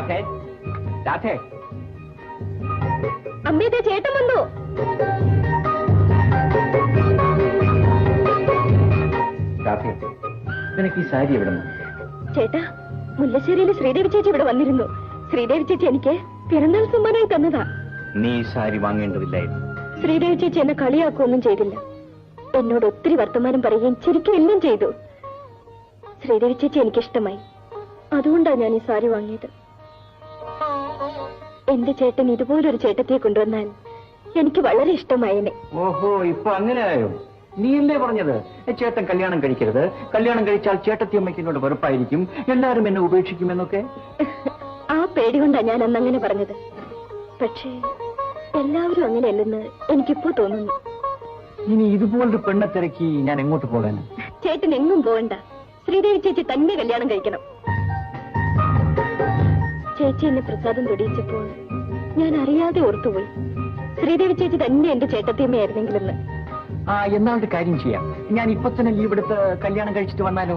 രാധേ, രാധേ. അമ്മയുടെ ചേട്ടൻ വന്നു. രാധേ, നിനക്ക് ഈ സാരി എവിടെ നിന്ന്? ചേട്ടാ, മുല്ലശ്ശേരിയിലെ ശ്രീദേവി ചേച്ചി ഇവിടെ വന്നിരുന്നു. ശ്രീദേവി ചേച്ചി എനിക്ക് പിറന്നാൾ സമ്മാനമായി തന്നതാ. നീ ഈ സാരി വാങ്ങേണ്ടതില്ലായിരുന്നു. ശ്രീദേവി ചേച്ചി എന്നെ കളിയാക്കുകയൊന്നും ചെയ്തില്ല. എന്നോട് ഒത്തിരി വർത്തമാനം പറയുകയും ശരിക്കും എല്ലാം ചെയ്തു. ശ്രീദേവി ചേച്ചി എനിക്കിഷ്ടമായി. അതുകൊണ്ടാണ് ഞാൻ ഈ സാരി വാങ്ങിയത്. എന്റെ ചേട്ടൻ ഇതുപോലൊരു ചേട്ടത്തിയെ കൊണ്ടുവന്നാൽ എനിക്ക് വളരെ ഇഷ്ടമായേനെ. ഓഹോ, ഇപ്പൊ അങ്ങനെയായോ? നീയല്ലേ പറഞ്ഞത് ചേട്ടൻ കല്യാണം കഴിക്കരുത്, കല്യാണം കഴിച്ചാൽ ചേട്ടത്തിയമ്മയ്ക്ക് എന്നോട് വെറുപ്പായിരിക്കും, എല്ലാവരും എന്നെ ഉപേക്ഷിക്കുമെന്നൊക്കെ? ആ പേടി കൊണ്ടാ ഞാൻ അന്നങ്ങനെ പറഞ്ഞത്. പക്ഷേ എല്ലാവരും അങ്ങനെയല്ലെന്ന് എനിക്കിപ്പോ തോന്നുന്നു. ഇനി ഇതുപോലൊരു പെണ്ണെ തിരക്കി ഞാൻ എങ്ങോട്ട് പോകാൻ? ചേട്ടൻ എങ്ങും പോകണ്ട. ശ്രീദേവി ചേച്ചി തന്നെ കല്യാണം കഴിക്കണം. ചേച്ചി എന്നെ പ്രസാദം തൊടിയിച്ചപ്പോൾ ഞാൻ അറിയാതെ ഓർത്തുപോയി, ശ്രീദേവി ചേച്ചി തന്നെ എന്റെ ചേട്ടത്തിയമ്മയായിരുന്നെങ്കിലെന്ന്. ആ, എന്നാളൊരു കാര്യം ചെയ്യാം. ഞാൻ ഇപ്പൊ തന്നെ ലീവ് എടുത്ത് കല്യാണം കഴിച്ചിട്ട് വന്നാലോ?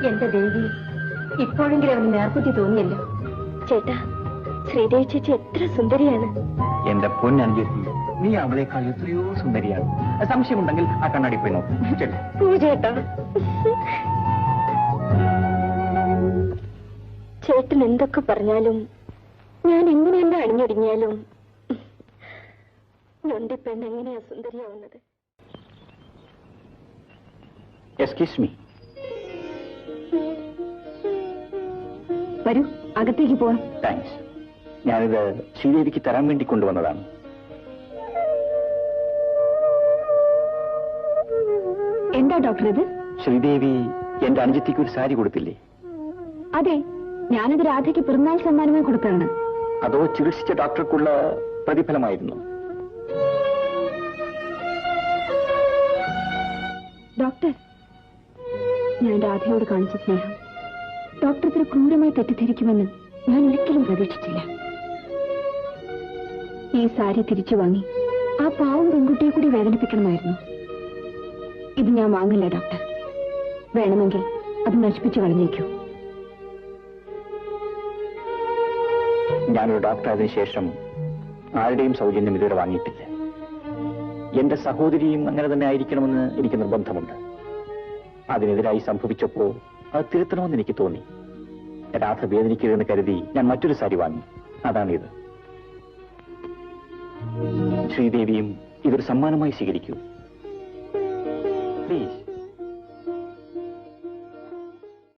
എന്റെ ദേവി, ഇപ്പോഴെങ്കിലും അവന് നേർക്കുറ്റി തോന്നിയല്ലോ. ചേട്ടാ, ശ്രീദേവി ചേച്ചി എത്ര സുന്ദരിയാണ്. എന്റെ പൊന്നഞ്ചേച്ചി, നീ അവളേക്കാൾ എത്രയോ സുന്ദരിയാണ്. സംശയമുണ്ടെങ്കിൽ ആ കണ്ണാടി പോയി നോക്കും. ചേട്ടാ, ചേട്ടൻ എന്തൊക്കെ പറഞ്ഞാലും ഞാൻ എങ്ങനെയെല്ലാം അണിഞ്ഞൊരുങ്ങിയാലും ഞൊണ്ടിപ്പെണ്ണ് എങ്ങനെയാ സുന്ദരിയാവുന്നത്? Excuse me. വരൂ, അകത്തേക്ക് പോവാം. താങ്ക്സ്. ഞാനിത് ശ്രീദേവിക്ക് തരാൻ വേണ്ടി കൊണ്ടുവന്നതാണ്. എന്താ ഡോക്ടർ ഇത്? ശ്രീദേവി എന്റെ അനുജത്തിക്ക് ഒരു സാരി കൊടുത്തില്ലേ? അതെ, ഞാനത് രാധയ്ക്ക് പിറന്നാൾ സമ്മാനമായി കൊടുത്താണ്. അതോ ചികിത്സിച്ച ഡോക്ടർക്കുള്ള പ്രതിഫലമായിരുന്നു? ഡോക്ടർ, ഞാൻ രാധയോട് കാണിച്ച സ്നേഹം ഡോക്ടർ ഇത്ര ക്രൂരമായി തെറ്റിദ്ധരിക്കുമെന്ന് ഞാൻ ഒരിക്കലും പ്രതീക്ഷിച്ചില്ല. ഈ സാരി തിരിച്ചു വാങ്ങി ആ പാവം പെൺകുട്ടിയെ കൂടി വേദനിപ്പിക്കണമായിരുന്നു. ഇത് ഞാൻ വാങ്ങില്ല ഡോക്ടർ. വേണമെങ്കിൽ അത് നശിപ്പിച്ചു കളഞ്ഞേക്കൂ. ഞാനൊരു ഡോക്ടർ ആയതിനു ശേഷം ആരുടെയും സൗജന്യം ഇതുവരെ വാങ്ങിയിട്ടില്ല. എന്റെ സഹോദരിയും അങ്ങനെ തന്നെ ആയിരിക്കണമെന്ന് എനിക്ക് നിർബന്ധമുണ്ട്. അതിനെതിരായി സംഭവിച്ചപ്പോ അത് തിരുത്തണമെന്ന് എനിക്ക് തോന്നി. രാധ വേദനിക്കരുതെന്ന് കരുതി ഞാൻ മറ്റൊരു സാരി വാങ്ങി. അതാണിത്. ശ്രീദേവിയും ഇതൊരു സമ്മാനമായി സ്വീകരിക്കൂ.